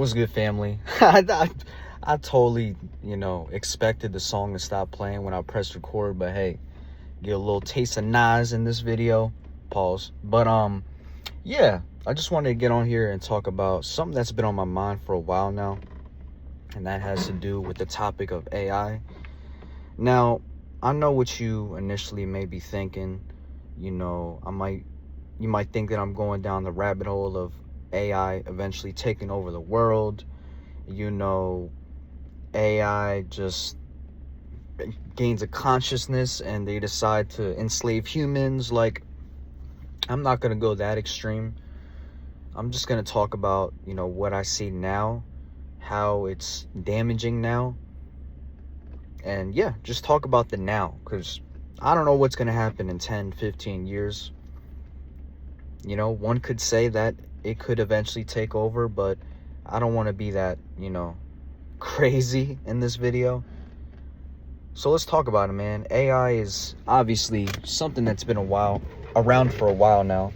What's good, family? I totally, expected the song to stop playing when I pressed record, but hey, get a little taste of Nas in this video. Pause. But yeah, I just wanted to get on here and talk about something that's been on my mind for a while now, and that has to do with the topic of AI. Now, I know what you initially may be thinking. You might think that I'm going down the rabbit hole of AI eventually taking over the world. AI just gains a consciousness and they decide to enslave humans. Like, I'm not going to go that extreme. I'm just going to talk about, what I see now, how it's damaging now. And yeah, just talk about the now, because I don't know what's going to happen in 10, 15 years. One could say that it could eventually take over, but I don't want to be that, crazy in this video. So let's talk about it, man. AI is obviously something that's been around for a while now.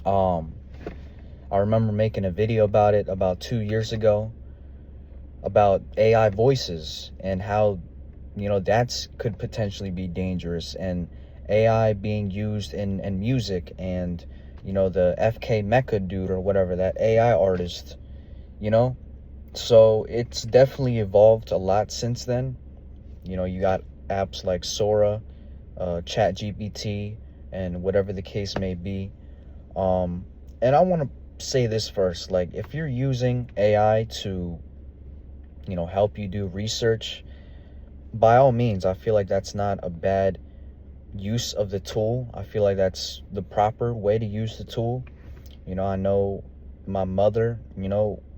I remember making a video about it about 2 years ago about AI voices and how, that's could potentially be dangerous, and AI being used in music, and, the FK Mecca dude or whatever, that AI artist, So it's definitely evolved a lot since then. You got apps like Sora, ChatGPT, and whatever the case may be. And I want to say this first, like, if you're using AI to, help you do research, by all means, I feel like that's not a bad use of the tool. I feel like that's the proper way to use the tool. I know my mother,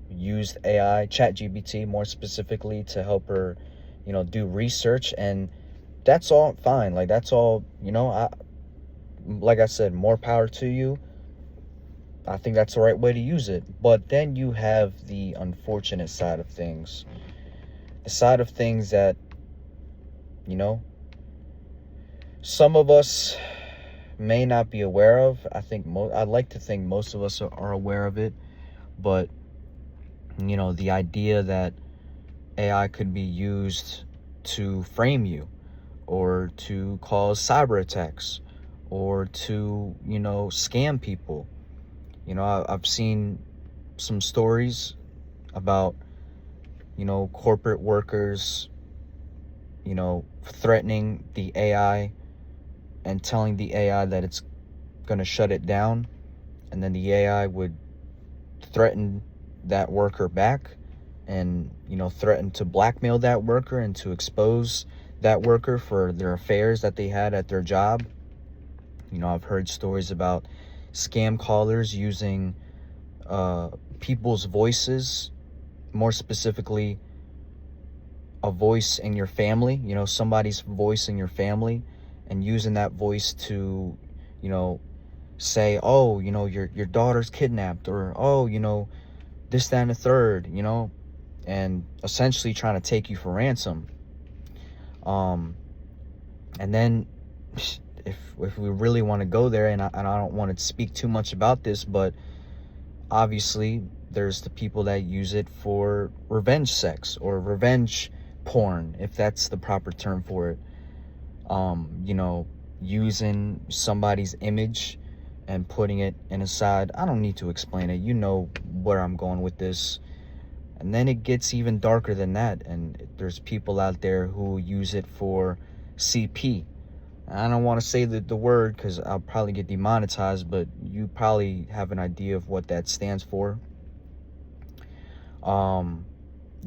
used AI, ChatGPT more specifically, to help her, do research, and that's all fine. Like, that's all, like I said, more power to you. I think that's the right way to use it. But then you have the unfortunate side of things. The side of things that, some of us may not be aware of. I'd like to think most of us are aware of it, but the idea that AI could be used to frame you, or to cause cyber attacks, or to, scam people. I've seen some stories about, corporate workers, threatening the AI and telling the AI that it's going to shut it down. And then the AI would threaten that worker back, and, threaten to blackmail that worker and to expose that worker for their affairs that they had at their job. I've heard stories about scam callers using people's voices, more specifically a voice in your family, somebody's voice in your family, and using that voice to, say, oh, your daughter's kidnapped, or, oh, this, that, and the third, and essentially trying to take you for ransom. And then if we really want to go there, and I don't want to speak too much about this, but obviously there's the people that use it for revenge sex or revenge porn, if that's the proper term for it. Using somebody's image and putting it in a side. I don't need to explain it. You know where I'm going with this. And then it gets even darker than that, and there's people out there who use it for CP. I don't want to say the word because I'll probably get demonetized, but you probably have an idea of what that stands for.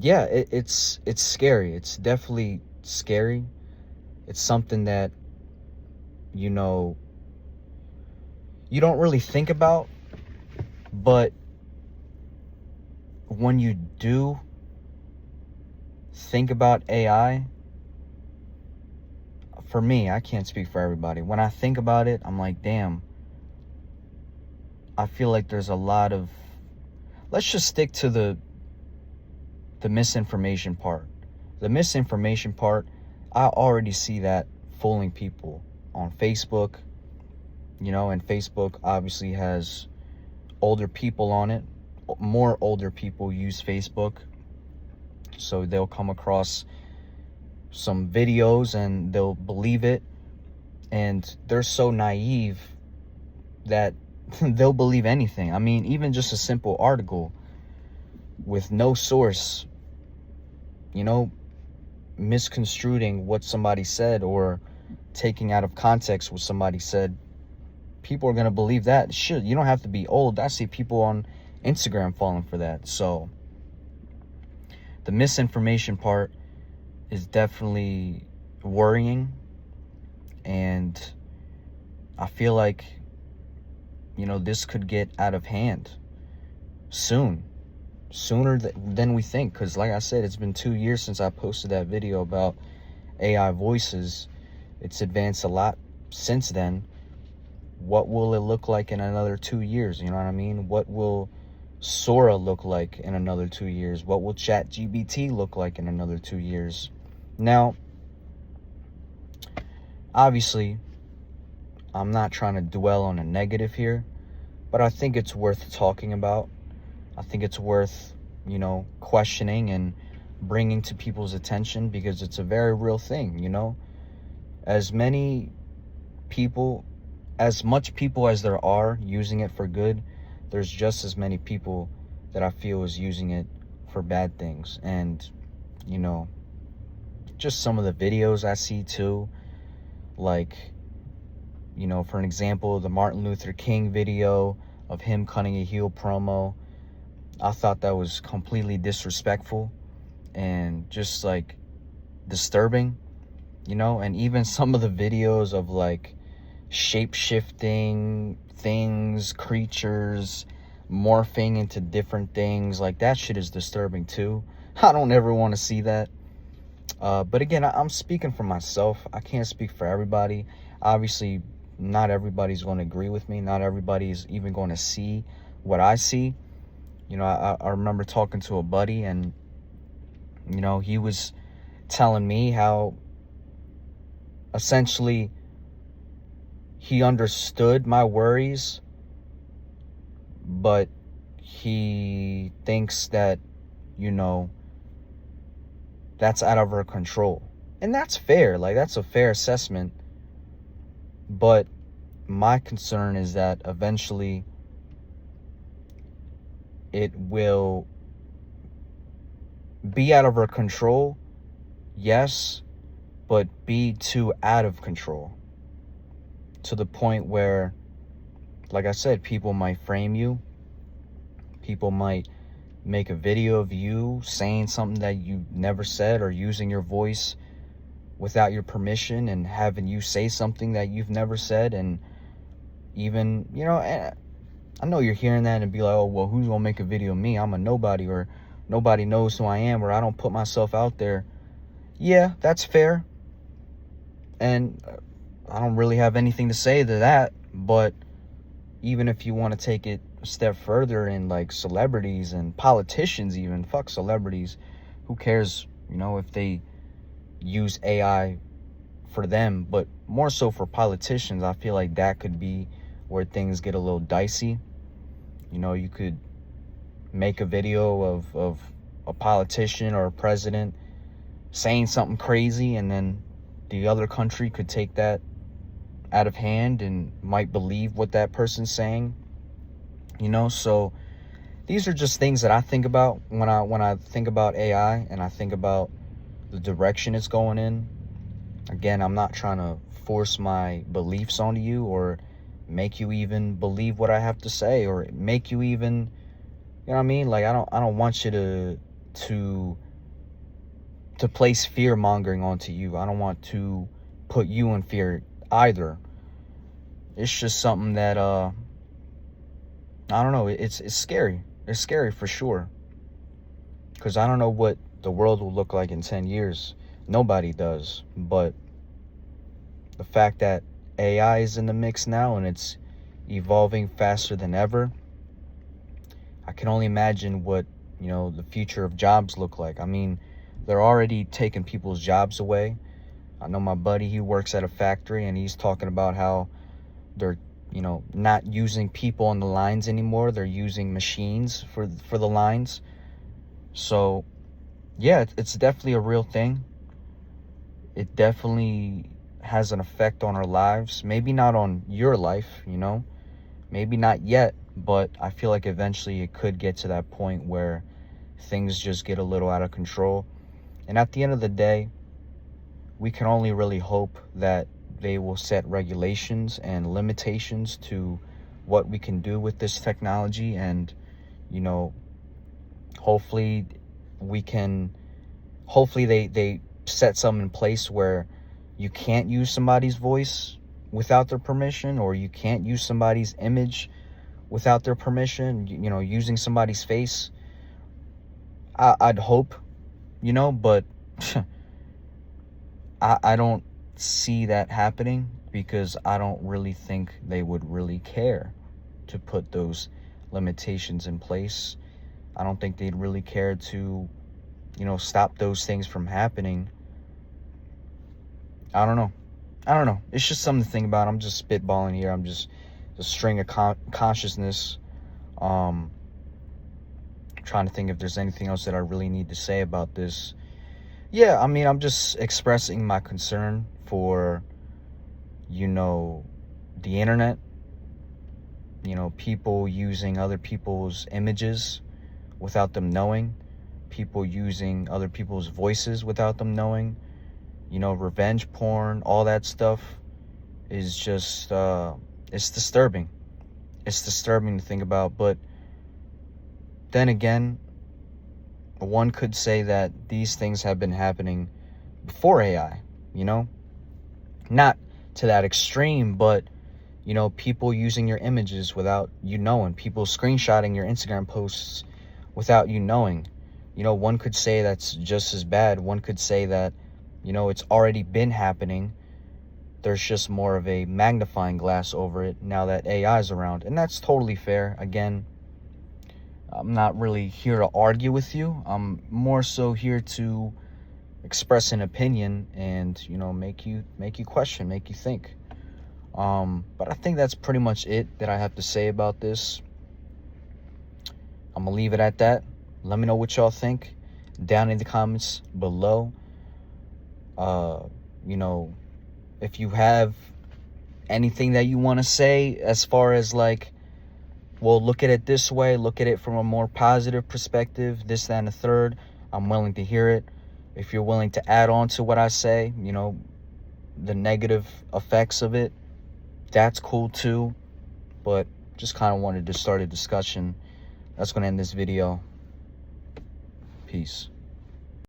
Yeah, it's scary. It's definitely scary. It's something that, you don't really think about, but when you do think about AI, for me, I can't speak for everybody. When I think about it, I'm like, damn, I feel like there's a lot of, let's just stick to the misinformation part. The misinformation part, I already see that fooling people on Facebook, and Facebook obviously has older people on it, more older people use Facebook, so they'll come across some videos and they'll believe it, and they're so naive that they'll believe anything. I mean, even just a simple article with no source, you know, misconstruing what somebody said or taking out of context what somebody said, people are going to believe that. Shit, you don't have to be old. I see people on Instagram falling for that. So the misinformation part is definitely worrying, and I feel like, you know, this could get out of hand sooner than we think, because like I said, it's been 2 years since I posted that video about AI voices. It's advanced a lot since then. What will it look like in another 2 years? You know what I mean? What will Sora look like in another 2 years? What will ChatGPT look like in another 2 years? Now, obviously, I'm not trying to dwell on a negative here, but I think it's worth talking about. I think it's worth, you know, questioning and bringing to people's attention, because it's a very real thing, you know? As much people as there are using it for good, there's just as many people that I feel is using it for bad things. And, you know, just some of the videos I see too, like, you know, for an example, the Martin Luther King video of him cutting a heel promo, I thought that was completely disrespectful and just like disturbing, you know. And even some of the videos of like shape-shifting things, creatures morphing into different things, like that shit is disturbing too. I don't ever want to see that. But again, I'm speaking for myself. I can't speak for everybody. Obviously, not everybody's going to agree with me. Not everybody's even going to see what I see. You know, I remember talking to a buddy, and, you know, he was telling me how essentially he understood my worries, but he thinks that, you know, that's out of our control. And that's fair. Like, that's a fair assessment. But my concern is that eventually it will be out of our control, yes, but be too out of control, to the point where, like I said, people might frame you. People might make a video of you saying something that you never said, or using your voice without your permission and having you say something that you've never said. And even, you know, I know you're hearing that and be like, oh, well, who's gonna make a video of me? I'm a nobody, or nobody knows who I am, or I don't put myself out there. Yeah, that's fair. And I don't really have anything to say to that. But even if you want to take it a step further in like celebrities and politicians, even, fuck celebrities, who cares, you know, if they use AI for them. But more so for politicians, I feel like that could be where things get a little dicey. You know, you could make a video of a politician or a president saying something crazy, and then the other country could take that out of hand and might believe what that person's saying, you know. So these are just things that I think about when I think about AI, and I think about the direction it's going in. Again, I'm not trying to force my beliefs onto you, or make you even believe what I have to say, or make you even, you know what I mean? Like, I don't want you to place fear mongering onto you. I don't want to put you in fear either. It's just something that I don't know, it's scary. It's scary for sure, because I don't know what the world will look like in 10 years. Nobody does. But the fact that AI is in the mix now, and it's evolving faster than ever, I can only imagine what, you know, the future of jobs look like. I mean, they're already taking people's jobs away. I know my buddy, he works at a factory, and he's talking about how they're, not using people on the lines anymore. They're using machines for the lines. So yeah, it's definitely a real thing. It definitely has an effect on our lives. Maybe not on your life, maybe not yet, but I feel like eventually it could get to that point where things just get a little out of control. And at the end of the day, we can only really hope that they will set regulations and limitations to what we can do with this technology. And, hopefully they set something in place where you can't use somebody's voice without their permission, or you can't use somebody's image without their permission, using somebody's face. I'd hope, but I don't see that happening, because I don't really think they would really care to put those limitations in place. I don't think they'd really care to, stop those things from happening. I don't know. It's just something to think about. I'm just spitballing here. I'm just a string of consciousness. Trying to think if there's anything else that I really need to say about this. Yeah, I mean, I'm just expressing my concern for, the internet. People using other people's images without them knowing. People using other people's voices without them knowing. Revenge porn, all that stuff is just, it's disturbing. It's disturbing to think about. But then again, one could say that these things have been happening before AI, not to that extreme, but, people using your images without you knowing, people screenshotting your Instagram posts without you knowing. One could say that's just as bad. One could say that, it's already been happening. There's just more of a magnifying glass over it now that AI is around. And that's totally fair. Again, I'm not really here to argue with you. I'm more so here to express an opinion and, make you question, make you think. But I think that's pretty much it that I have to say about this. I'm gonna leave it at that. Let me know what y'all think down in the comments below. If you have anything that you want to say as far as like, well, look at it this way, look at it from a more positive perspective, this, that, and the third, I'm willing to hear it. If you're willing to add on to what I say, the negative effects of it, that's cool too. But just kind of wanted to start a discussion. That's going to end this video. Peace.